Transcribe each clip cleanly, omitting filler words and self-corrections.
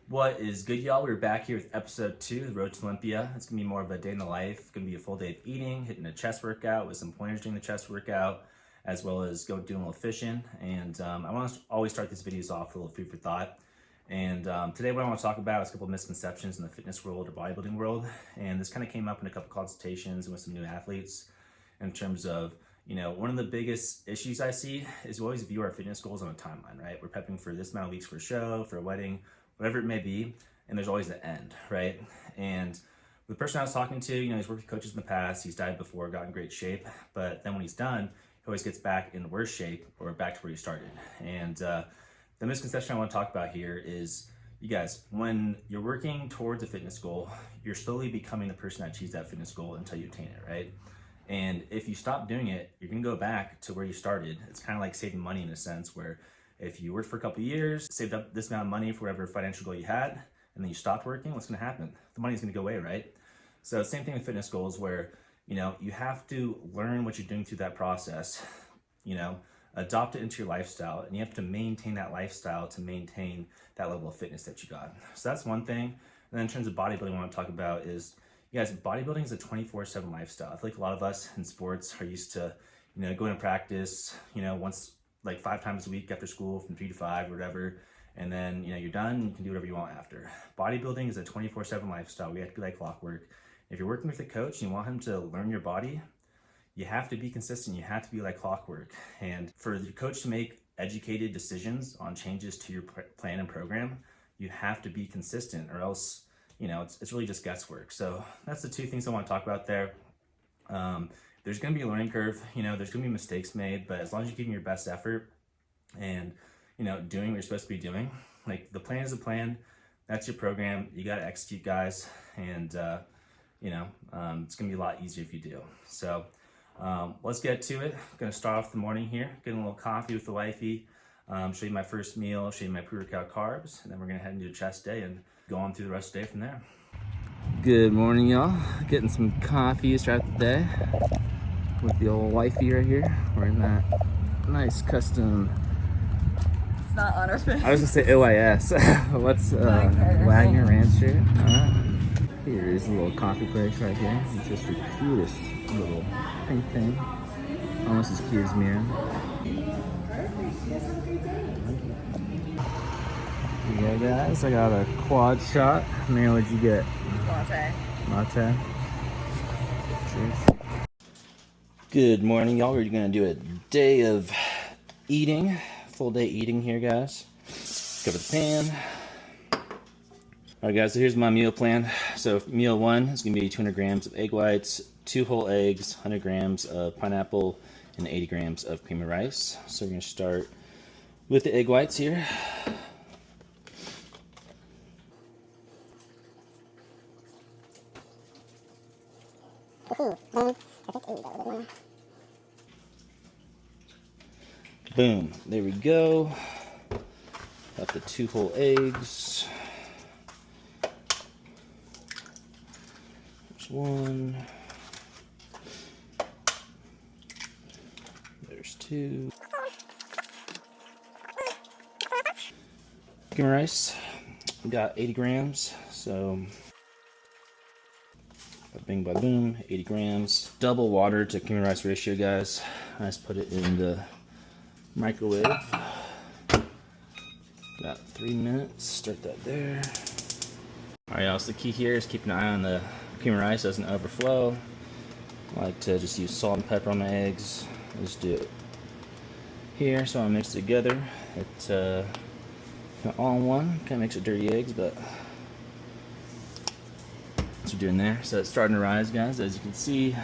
What is good, y'all? We're back here with episode 2, the Road to Olympia. It's gonna be more of a day in the life. It's gonna be a full day of eating, hitting a chest workout with some pointers during the chest workout, as well as doing a little fishing. And I want to always start these videos off with a little food for thought. And today what I want to talk about is a couple of misconceptions in the fitness world or bodybuilding world. And this kind of came up in a couple consultations with some new athletes in terms of, you know, one of the biggest issues I see is we always view our fitness goals on a timeline, right? We're prepping for this amount of weeks for a show, for a wedding, whatever it may be, and there's always the end, right? And the person I was talking to, you know, he's worked with coaches in the past, he's dieted before, got in great shape, but then when he's done, he always gets back in worse shape or back to where he started. And the misconception I want to talk about here is, you guys, when you're working towards a fitness goal, you're slowly becoming the person that achieves that fitness goal until you attain it, right? And if you stop doing it, you're gonna go back to where you started. It's kind of like saving money in a sense, where if you worked for a couple of years, saved up this amount of money for whatever financial goal you had, and then you stopped working, what's gonna happen? The money's gonna go away, right? So same thing with fitness goals, where, you know, you have to learn what you're doing through that process, you know, adopt it into your lifestyle, and you have to maintain that lifestyle to maintain that level of fitness that you got. So that's one thing. And then in terms of bodybuilding, what I want to talk about is, you guys, bodybuilding is a 24/7 lifestyle. I feel like a lot of us in sports are used to, you know, going to practice, you know, once, like 5 times a week after school from 3 to 5 or whatever, and then, you know, you're done and you can do whatever you want after. Bodybuilding is a 24/7 lifestyle. We have to be like clockwork. If you're working with a coach and you want him to learn your body, you have to be consistent. You have to be like clockwork. And for the coach to make educated decisions on changes to your plan and program, you have to be consistent, or else, you know, it's really just guesswork. So that's the 2 things I want to talk about there. There's going to be a learning curve, you know, there's going to be mistakes made, but as long as you're giving your best effort and, you know, doing what you're supposed to be doing, like the plan is a plan, that's your program, you got to execute, guys. And, you know, it's going to be a lot easier if you do. So let's get to it. I'm going to start off the morning here, getting a little coffee with the wifey, show you my first meal, show you my pre-workout carbs, and then we're going to head into a chest day and go on through the rest of the day from there. Good morning, y'all. Getting some coffee to start the day with the old wifey right here. Wearing that nice custom. It's not on our face. I was gonna say OIS. What's Wagner Ranch shirt? Here is a little coffee place right here. It's just the cutest little pink thing. Almost as cute as me. Yeah, guys, I got a quad shot. Man, what'd you get? Latte. Latte. Cheers. Good morning, y'all. We're gonna do a day of eating, full day eating here, guys. Cover the pan. All right, guys, so here's my meal plan. So meal 1 is gonna be 200 grams of egg whites, 2 whole eggs, 100 grams of pineapple, and 80 grams of cream of rice. So we're gonna start with the egg whites here. Boom, there we go. Got the 2 whole eggs. There's 1. There's 2. Cream of rice. We got 80 grams, so bing ba boom, 80 grams. Double water to cream of rice ratio, guys. I just put it in the microwave. About 3 minutes. Start that there. Alright, y'all, so the key here is keeping an eye on the cream of rice doesn't overflow. I like to just use salt and pepper on my eggs. Just do it here, so I mix it together. It's not all in one. Kind of makes it dirty eggs, but that's what we're doing there. So it's starting to rise, guys, as you can see.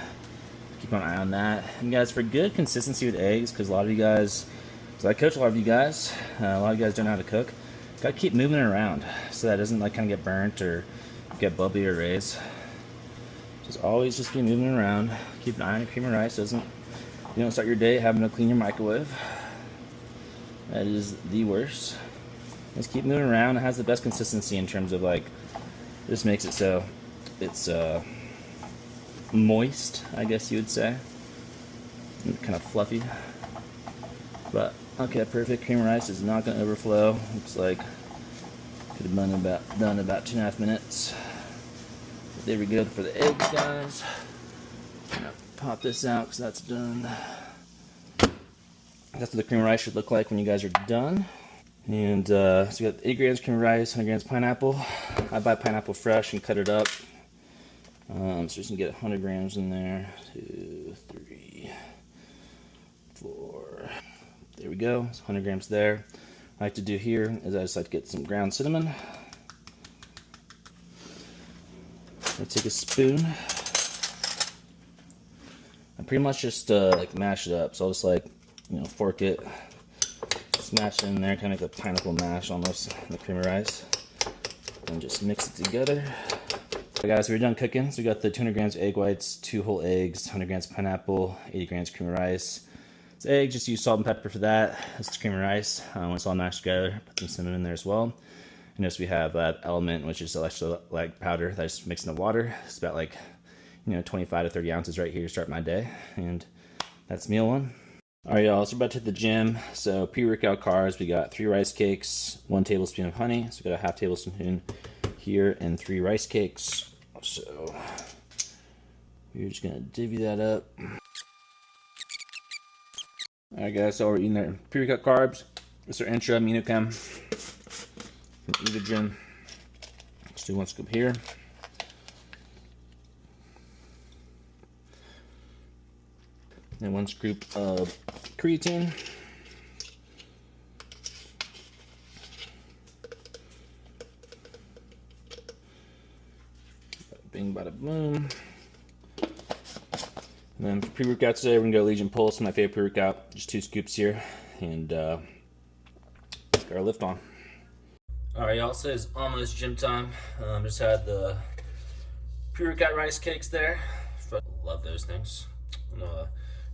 Keep an eye on that. And guys, for good consistency with eggs, because a lot of you guys, because I coach a lot of you guys, a lot of you guys don't know how to cook. Gotta keep moving it around so that it doesn't like kind of get burnt or get bubbly or raise. Just always just be moving it around. Keep an eye on your cream of rice. Doesn't, you don't start your day having to clean your microwave. That is the worst. Just keep moving around. It has the best consistency in terms of like, this makes it so it's moist, I guess you would say, and kind of fluffy. But Okay, perfect. Cream rice is not going to overflow. Looks like could have been done about 2.5 minutes. But there we go for the eggs, guys. I'm gonna pop this out because that's done. That's what the cream rice should look like when you guys are done. And so we got 8 grams cream rice, 100 grams pineapple. I buy pineapple fresh and cut it up. So just gonna get 100 grams in there. 2, 3, 4. There we go. It's 100 grams there. What I like to do here is I just like to get some ground cinnamon. I take a spoon. I pretty much just like mash it up. So I'll just like, fork it, smash it in there, kind of like a pineapple mash almost in the creamy rice, and just mix it together. Okay, guys, we're done cooking. So we got the 200 grams egg whites, 2 whole eggs, 100 grams pineapple, 80 grams creamy rice. It's egg, just use salt and pepper for that. That's the creamy rice. When it's all mashed together, put some cinnamon in there as well. And next we have element, which is electrolyte powder that I just mix in the water. It's about like 25 to 30 ounces right here to start my day. And that's meal 1. All right, y'all, so we're about to hit the gym. So pre-workout carbs, we got 3 rice cakes, 1 tablespoon of honey. So we got a 1/2 tablespoon here and 3 rice cakes. So we're just gonna divvy that up. All right, guys, so we're eating our pre-workout carbs. It's our intra amino chem from Evogen. Let's do 1 scoop here. And 1 scoop of creatine. Bada bing, bada boom. And then for pre-workout today, we're gonna go Legion Pulse, my favorite pre-workout. Just 2 scoops here, and let's get our lift on. All right, y'all. So it's almost gym time. Just had the pre-workout rice cakes there. Love those things. I'm gonna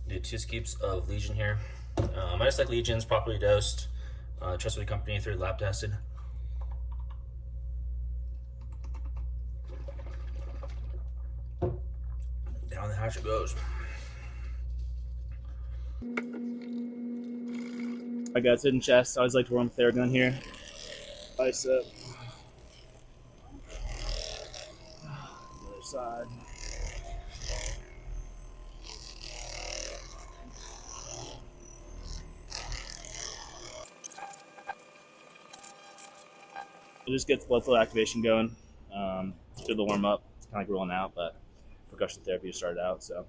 do 2 scoops of Legion here. I just like Legion's properly dosed, trustworthy company, 3rd lab tested. Down the hatch it goes. I got hidden chest. I always like to warm up Theragun here. Bicep. Other side. It just gets blood flow activation going. Do the warm up. It's kind of like rolling out, but percussion therapy started out. So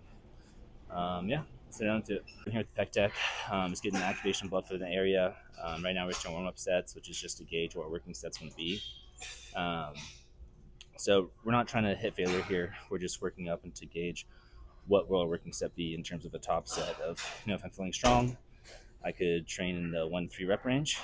yeah, let's get down to it. I'm here with the Pec Tech. Just getting activation blood flow in the area. Right now we're just doing warm up sets, which is just to gauge what our working set's going to be. So we're not trying to hit failure here. We're just working up and to gauge what will our working set be in terms of a top set of, if I'm feeling strong, I could train in the 1 to 3 rep range,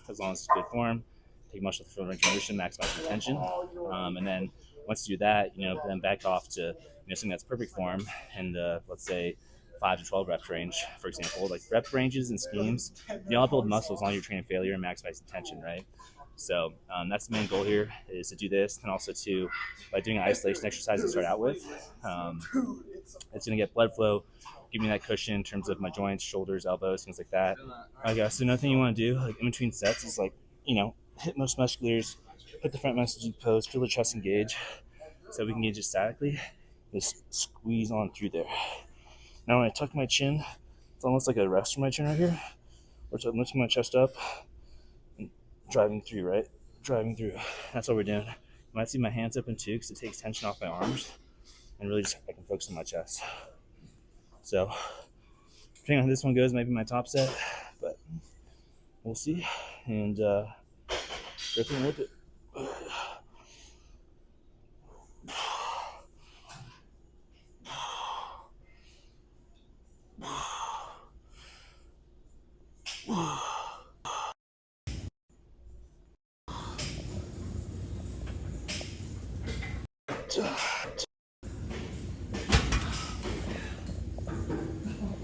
as long as it's good form, take muscle field range of motion, maximize retention. And then once you do that, then back off to, something that's perfect form in the, let's say, 5 to 12 rep range, for example. Like rep ranges and schemes, you all build muscle as long as you're training failure and maximize tension, right? So that's the main goal here, is to do this, and also to, by doing an isolation exercise to start out with, it's going to get blood flow, give me that cushion in terms of my joints, shoulders, elbows, things like that. Okay, so another thing you want to do, like in between sets, is like, hit most musculars, hit the front muscles pose, feel the chest engage, so we can engage it statically. Just squeeze on through there. Now when I tuck my chin, it's almost like a rest for my chin right here, or so I'm lifting my chest up and driving through, right? Driving through. That's what we're doing. You might see my hands open too, because it takes tension off my arms, and really just I can focus on my chest. So depending on how this one goes, might be my top set, but we'll see. And rip and whip it.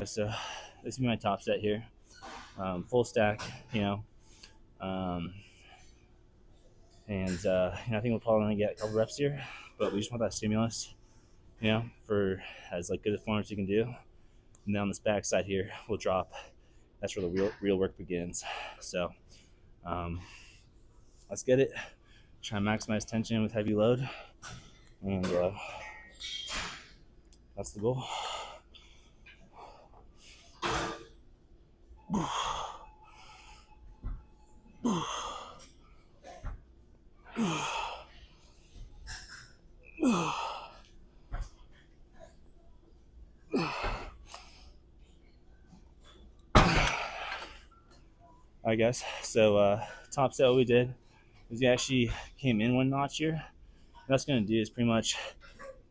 So this will be my top set here. Full stack, and I think we'll probably only get a couple reps here, but we just want that stimulus, for as like good a form as you can do. And then on this back side here, we'll drop that's where the real work begins. So let's get it. Try and maximize tension with heavy load, and that's the goal. I guess so. Top set, what we did is we actually came in one notch here. What that's going to do is pretty much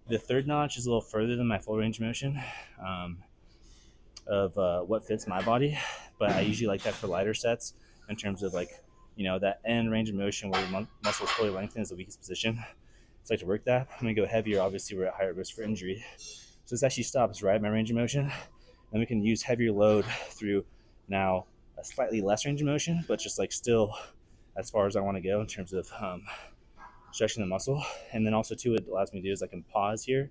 the third notch is a little further than my full range of motion of what fits my body, but I usually like that for lighter sets in terms of like, that end range of motion where your muscles fully lengthen is the weakest position. So I like to work that. I'm going to go heavier. Obviously, we're at higher risk for injury. So this actually stops right at my range of motion, and we can use heavier load through now a slightly less range of motion, but just like still as far as I want to go in terms of stretching the muscle. And then also too, what it allows me to do is I can pause here,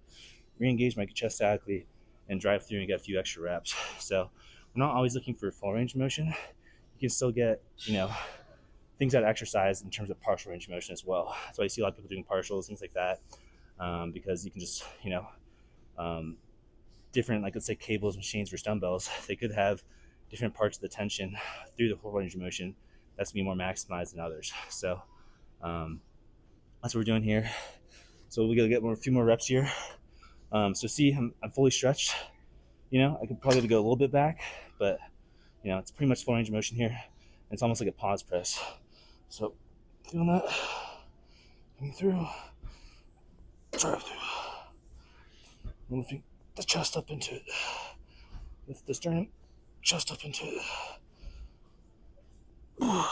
re-engage my chest statically, and drive through and get a few extra reps. So we're not always looking for full range of motion. You can still get, things out of exercise in terms of partial range of motion as well. That's why you see a lot of people doing partials, things like that, because you can just, different, like let's say cables, machines, or dumbbells, they could have different parts of the tension through the full range of motion that's be more maximized than others. So that's what we're doing here. So we gotta get a few more reps here. So see, I'm fully stretched. I could probably go a little bit back, but it's pretty much full range of motion here. It's almost like a pause press. So feeling that, coming through, drive through, lifting the chest up into it, lift the sternum, chest up into it. So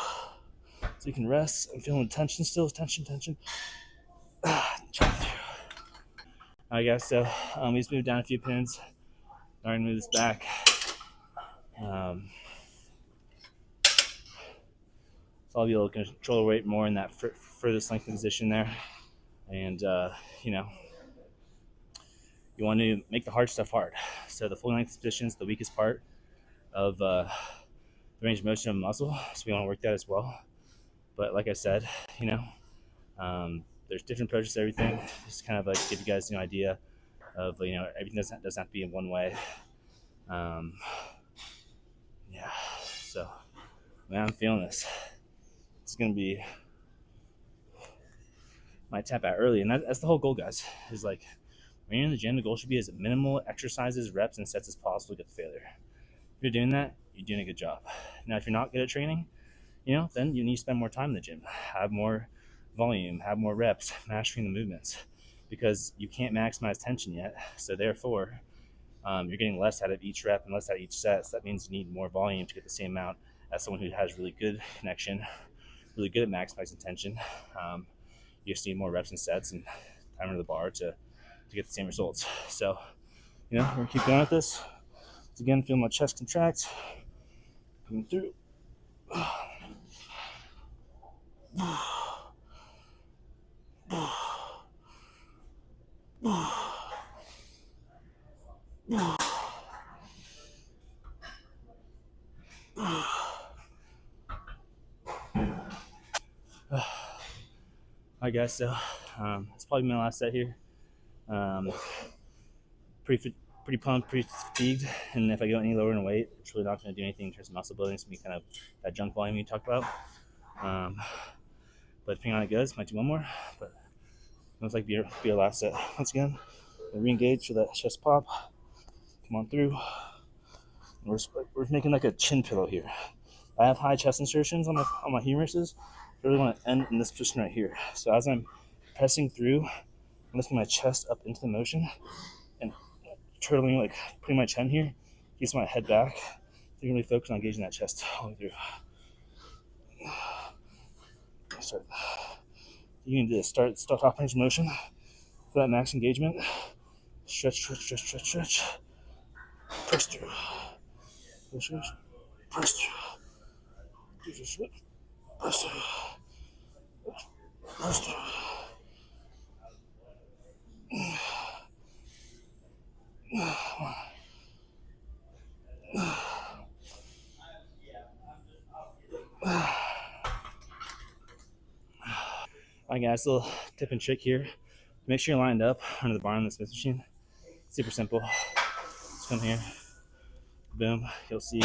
you can rest. I'm feeling tension still, tension. Drive through. I guess so. We just moved down a few pins. I'm gonna move this back. So I'll be able to control the weight more in that furthest length position there. And, you want to make the hard stuff hard. So the full length position is the weakest part of the range of motion of a muscle. So we want to work that as well. But like I said, there's different approaches to everything. Just kind of like give you guys an idea of, everything doesn't have to be in one way. Yeah. So, man, I'm feeling this. It's going to be my tap out early. And that's the whole goal, guys, is like when you're in the gym, the goal should be as minimal exercises, reps, and sets as possible to get the failure. If you're doing that, you're doing a good job. Now, if you're not good at training, then you need to spend more time in the gym, have more volume, have more reps, mastering the movements, because you can't maximize tension yet. So therefore, you're getting less out of each rep and less out of each set. So that means you need more volume to get the same amount as someone who has really good connection, really good at maximizing tension. You just need more reps and sets and time under the bar to get the same results. So, we're gonna keep going with this. So again, feel my chest contract, coming through. I guess so. It's probably my last set here. Pretty pumped, pretty fatigued, and if I go any lower in weight, it's really not going to do anything in terms of muscle building. It's going to be kind of that junk volume you talked about. But depending on how it goes, might do one more. But it looks like be our last set. Once again, re-engage for that chest pop. Come on through. We're making like a chin pillow here. I have high chest insertions on my humeruses. I really want to end in this position right here. So as I'm pressing through, I'm lifting my chest up into the motion and turtling, like putting my chin here, keeps my head back. So you can really focus on engaging that chest all the way through. Start. You can do this. Start top range motion for that max engagement. Stretch. Press through. Press through. Press through. Press through. Press through. Alright guys, a little tip and trick here. Make sure you're lined up under the bar on the Smith machine. Super simple. Just come here, boom, you'll see,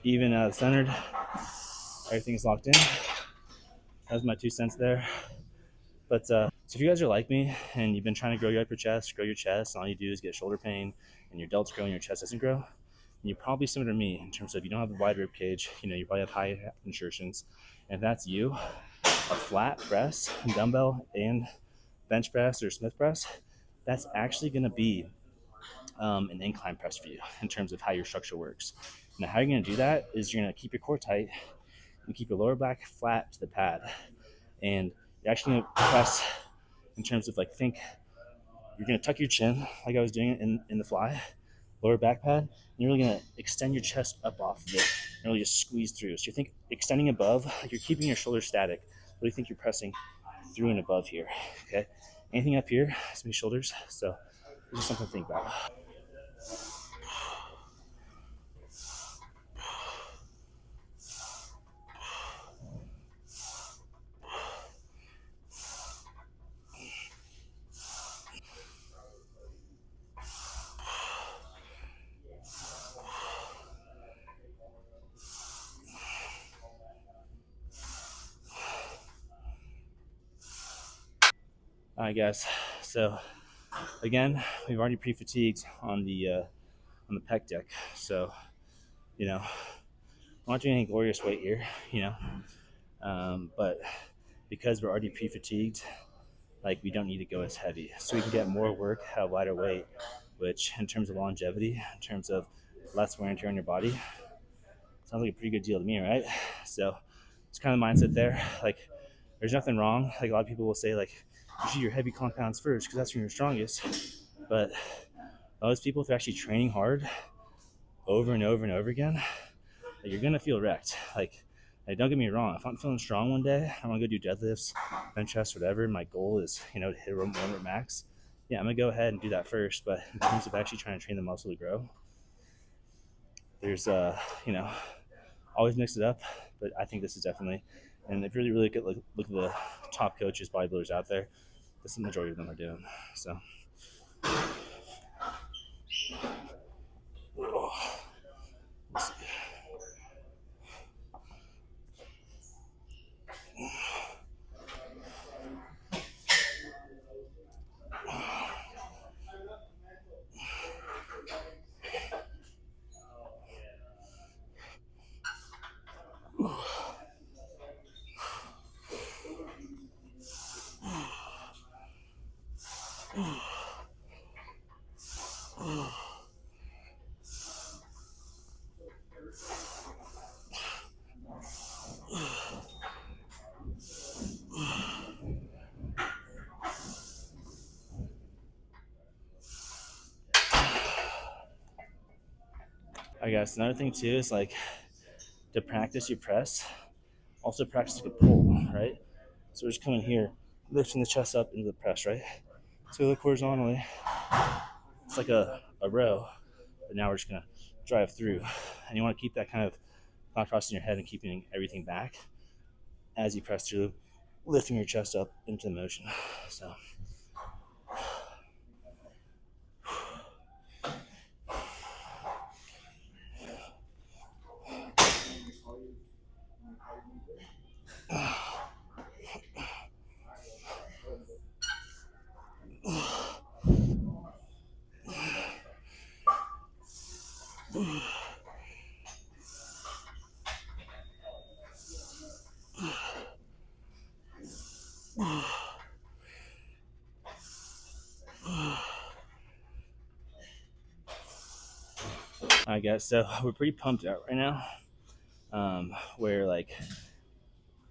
even centered, everything's locked in. That was my 2 cents there. But so if you guys are like me and you've been trying to grow your upper chest, grow your chest, and all you do is get shoulder pain and your delts grow and your chest doesn't grow, then you're probably similar to me in terms of you don't have a wide rib cage, you probably have high insertions. And if that's you, a flat press, dumbbell, and bench press or Smith press, that's actually going to be an incline press for you in terms of how your structure works. Now, how you're going to do that is you're going to keep your core tight and keep your lower back flat to the pad. And you're actually going to press in terms of think you're going to tuck your chin like I was doing in the fly, lower back pad, and you're really going to extend your chest up off of it and really just squeeze through. So you think extending above, like you're keeping your shoulders static, but you think you're pressing through and above here, okay? Anything up here, it's my shoulders, so this is something to think about. All right, guys. So again, we've already pre-fatigued on the pec deck. So I'm not doing any glorious weight here, but because we're already pre-fatigued, we don't need to go as heavy, so we can get more work at a lighter weight. Which, in terms of longevity, in terms of less wear and tear on your body, sounds like a pretty good deal to me, right? So it's kind of the mindset there. There's nothing wrong. A lot of people will say, you should do your heavy compounds first because that's when you're strongest. But those people, if they're actually training hard over and over and over again, you're gonna feel wrecked. Don't get me wrong. If I'm feeling strong one day, I'm gonna go do deadlifts, bench press, whatever. My goal is, to hit a 1 max. Yeah, I'm gonna go ahead and do that first. But in terms of actually trying to train the muscle to grow, there's always mix it up. But I think this is definitely, and if you really look at the top coaches, bodybuilders out there, this is the majority of them are doing. So. Let's see. I guess another thing too is to practice your press, also practice a good pull, right? So we're just coming here, lifting the chest up into the press, right? So we look horizontally, it's like a row, but now we're just gonna drive through. And you wanna keep that kind of thought process in your head and keeping everything back as you press through, lifting your chest up into the motion. So. I guess so. We're pretty pumped out right now. Where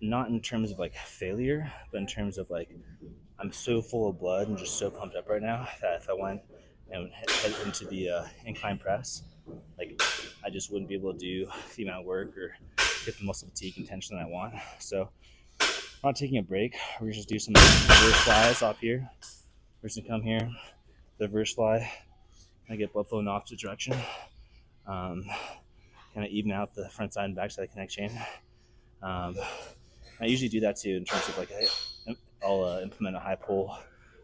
not in terms of failure, but in terms of I'm so full of blood and just so pumped up right now that if I went and head into the incline press, I just wouldn't be able to do the amount of work or get the muscle fatigue and tension that I want. So I'm not taking a break. We're just do some reverse flies off here. We're just gonna come here, the reverse fly, and get blood flow in the opposite direction. Kind of even out the front side and back side connect chain. I usually do that too in terms of like I'll implement a high pull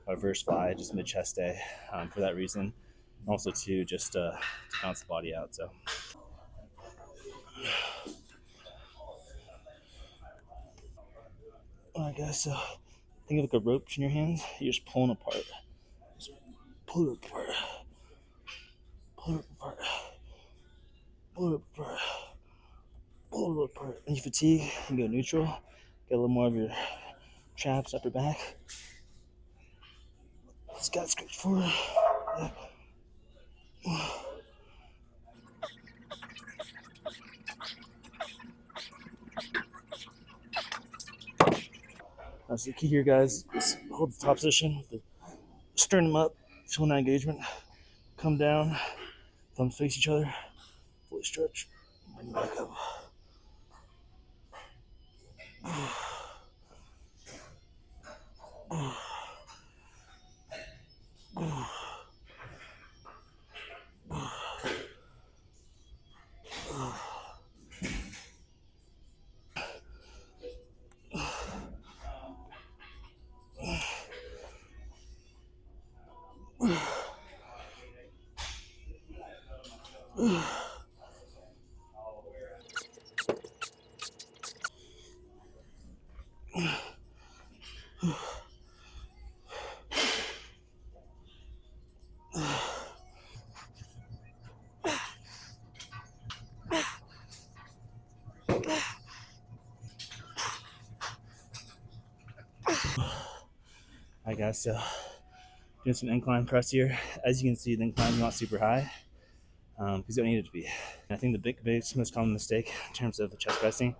or reverse fly just mid chest day for that reason. Also too just to bounce the body out. So alright guys, so think of like a rope in your hands. You're just pulling apart. Just pull it apart. Pull it apart. Pull it apart. Pull it apart. When you fatigue, you can go neutral. Get a little more of your traps, upper back. Scott scooch forward. So the key here, guys, is hold the top position with the sternum up, feeling that engagement. Come down, thumbs face each other, fully stretch, bring it back up. Alright guys, so doing some incline press here. As you can see, the incline's not super high because you don't need it to be. And I think the biggest most common mistake in terms of the chest pressing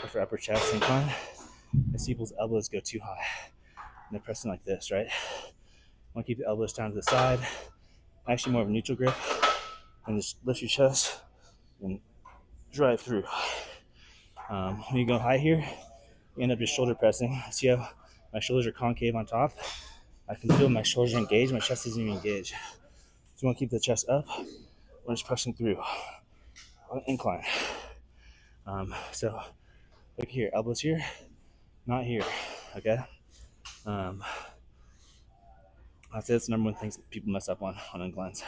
or for upper chest incline is people's elbows go too high. And they're pressing like this, right? Want to keep the elbows down to the side, actually more of a neutral grip, and just lift your chest and drive through. When you go high here, you end up just shoulder pressing. See how my shoulders are concave on top? I can feel my shoulders are engaged, my chest isn't even engaged. So you want to keep the chest up, we're just pressing through on an incline. So look here, elbows here, not here, okay? I'd say that's the number one thing people mess up on inclines.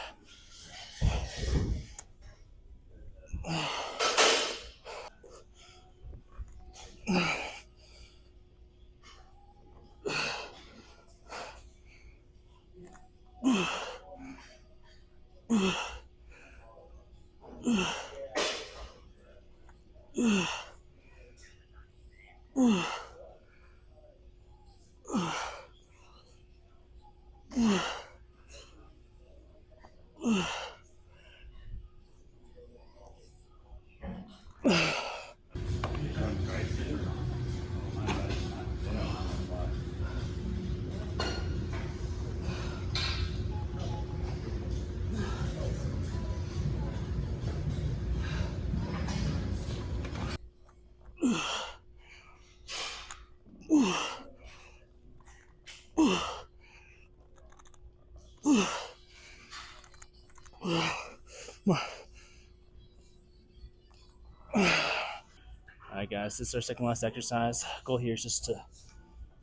Alright guys, this is our second last exercise. Goal here is just to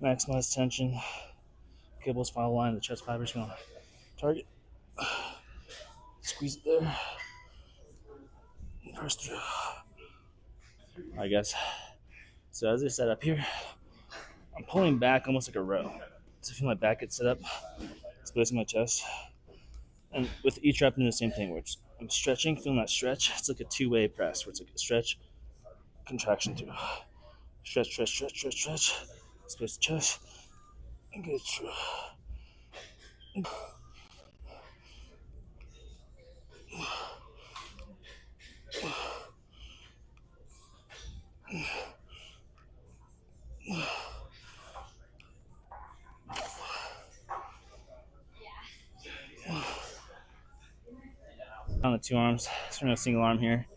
maximize tension, cables follow line, the chest fibers going target. Squeeze it there. Press through. Alright guys. So as I set up here, I'm pulling back almost like a row. So I feel my back gets set up, exposing my chest. And with each rep, I'm doing the same thing where I'm stretching, feeling that stretch. It's like a two-way press where it's like a stretch, contraction through. Stretch, stretch, stretch, stretch, stretch. Space the chest. And get through. On the two arms, so no single arm here.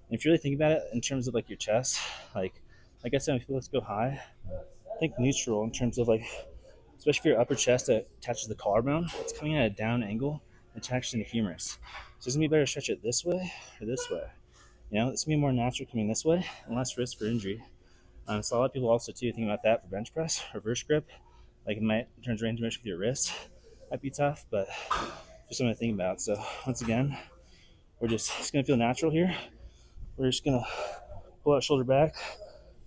And if you really think about it in terms of like your chest, like I said, if you let's go high, think neutral in terms of like, especially for your upper chest that attaches the collarbone, it's coming at a down angle, attached to the humerus. So it's gonna be better to stretch it this way or this way. You know, it's gonna be more natural coming this way and less risk for injury. So a lot of people also too think about that for bench press, reverse grip. Like it might turn range of motion with your wrist. Might be tough, but just something to think about. So once again, it's gonna feel natural here. We're just gonna pull that shoulder back,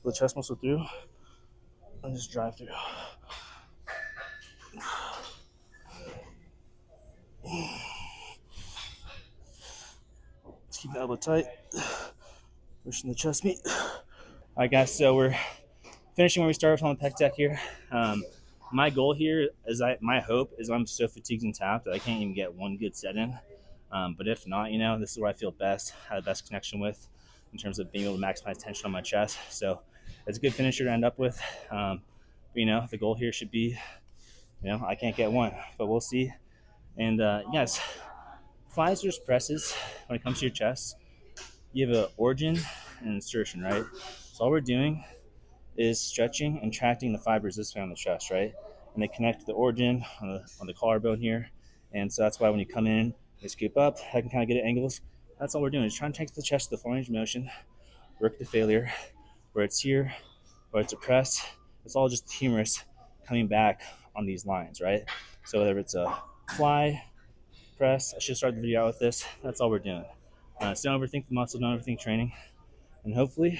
pull the chest muscle through, and just drive through. Let's keep the elbow tight, pushing the chest meat. All right, guys, so we're finishing where we started on the pec deck here. My goal here is my hope is I'm so fatigued and tapped that I can't even get one good set in. But if not, this is where I feel best, have the best connection with in terms of being able to maximize tension on my chest. So it's a good finisher to end up with. But, the goal here should be, I can't get one, but we'll see. And yes, flies versus presses, when it comes to your chest, you have an origin and an insertion, right? So all we're doing is stretching and tracting the fibers this way on the chest, right? And they connect to the origin on the collarbone here. And so that's why when you come in, you scoop up, I can kind of get at angles. That's all we're doing is trying to take the chest to the full range of motion, work to failure, where it's here, where it's a press. It's all just humerus coming back on these lines, right? So whether it's a fly, press, I should start the video out with this. That's all we're doing. So don't overthink the muscle, don't overthink training. And hopefully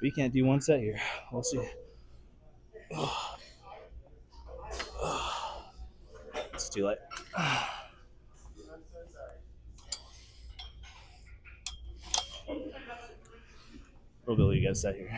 we can't do one set here. We'll see. It's too late. We'll be able to get a set here.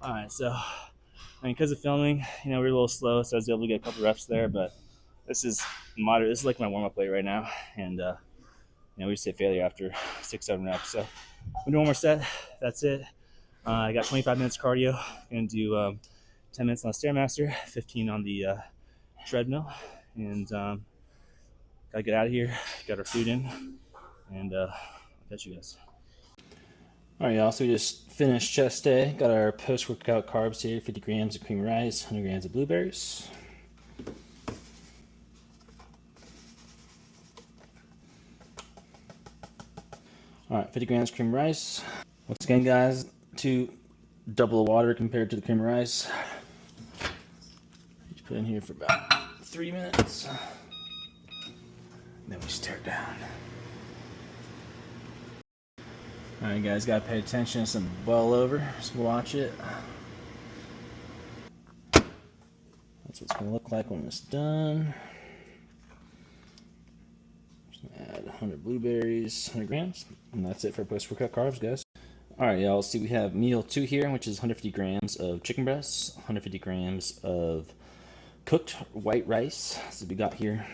All right, so because of filming, we're a little slow, so I was able to get a couple reps there, but this is moderate. This is like my warm-up weight right now, and we just hit failure after 6-7 reps. So we'll do one more set. That's it. I got 25 minutes cardio. Gonna do 10 minutes on the Stairmaster, 15 on the treadmill, and gotta get out of here. Got our food in, and I'll catch you guys. All right, y'all, so we just finished chest day. Got our post-workout carbs here, 50 grams of cream rice, 100 grams of blueberries. All right, 50 grams cream rice. Once again, guys, double the water compared to the cream rice. Just put in here for about 3 minutes. Then we stir it down. Alright guys, gotta pay attention to some boil over. Just watch it. That's what it's gonna look like when it's done. Just gonna add 100 blueberries, 100 grams, and that's it for post-workout carbs, guys. Alright, y'all, see we have meal 2 here, which is 150 grams of chicken breasts, 150 grams of cooked white rice. So we got here.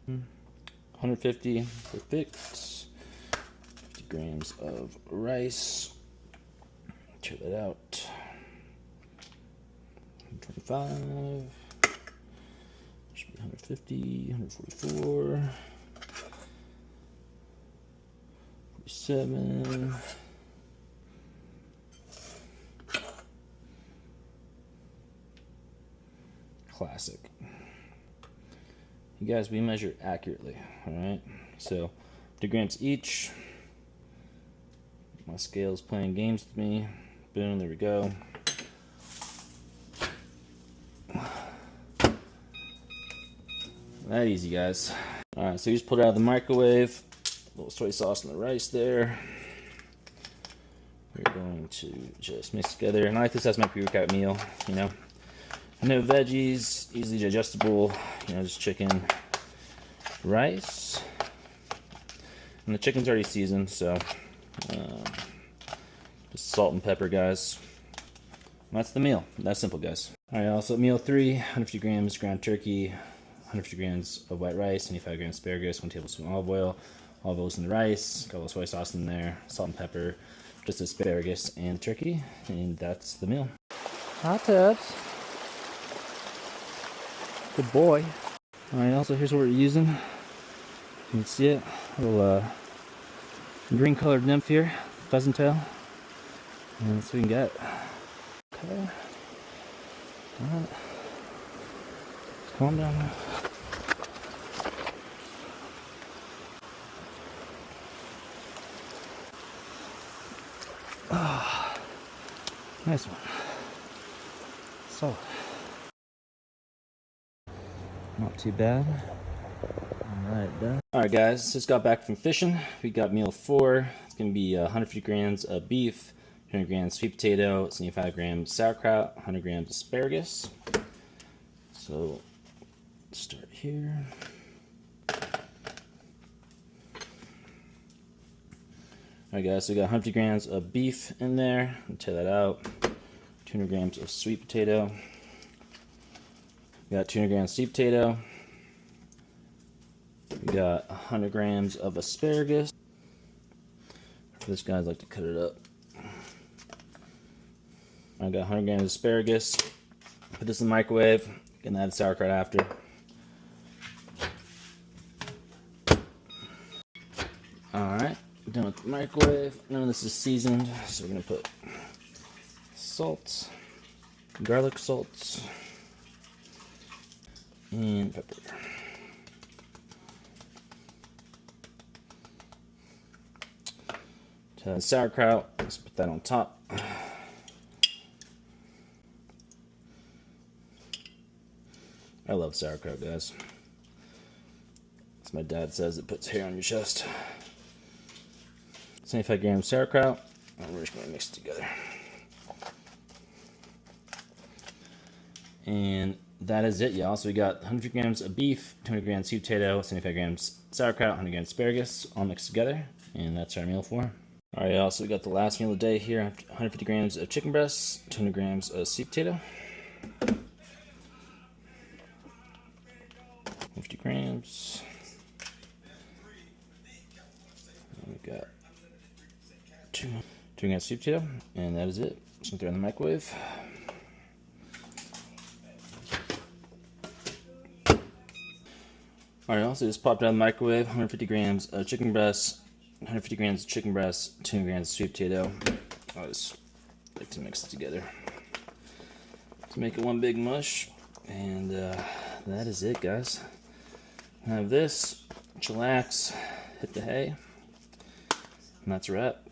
Hmm. 150 perfect. 50 grams of rice. Check that out. 125. Should be 150, 144. 47. Classic. You guys, we measure accurately, all right? So 2 grams each. My scale's playing games with me. Boom, there we go. That easy, guys. All right, so you just pulled it out of the microwave. A little soy sauce on the rice there. We're going to just mix together. And I like this as my pre-workout meal, No veggies, easily digestible, just chicken, rice. And the chicken's already seasoned, so just salt and pepper, guys. And that's the meal. That's simple, guys. All right, also meal 3, 150 grams ground turkey, 150 grams of white rice, 75 grams asparagus, 1 tablespoon olive oil is in the rice, got a little soy sauce in there, salt and pepper, just asparagus and turkey, and that's the meal. Hot tubs. Good boy. Alright, also here's what we're using. You can see it. A little green colored nymph here, pheasant tail. And that's what we can get. Okay. Alright. Calm down now. Oh, nice one. Solid. Not too bad. Alright, done. Alright guys, just got back from fishing. We got meal 4. It's going to be 150 grams of beef, 200 grams sweet potato, 75 grams sauerkraut, 100 grams asparagus. So, start here. Alright guys, so we got 150 grams of beef in there. I'll tear that out. 200 grams of sweet potato. We got 200 grams sweet potato. We got 100 grams of asparagus. This guy's like to cut it up. I got 100 grams of asparagus. Put this in the microwave. Gonna add sauerkraut after. Alright, done with the microwave. None of this is seasoned, so we're gonna put salt, garlic salt, and pepper. Sauerkraut, let's put that on top. I love sauerkraut, guys. As my dad says, it puts hair on your chest. 75 grams sauerkraut, and we're just going to mix it together. And that is it, y'all. So we got 100 grams of beef, 200 grams sweet potato, 75 grams sauerkraut, 100 grams asparagus, all mixed together. And that's our meal 4. All right, y'all, so we got the last meal of the day here. 150 grams of chicken breasts, 200 grams of sweet potato. 50 grams. And we got 2 grams sweet potato, and that is it. Just gonna throw it in the microwave. All right, also just popped out of the microwave. 150 grams of chicken breasts, 150 grams of chicken breasts, 200 grams of sweet potato. I just like to mix it together to make it one big mush, and that is it, guys. I have this, chillax, hit the hay, and that's a wrap.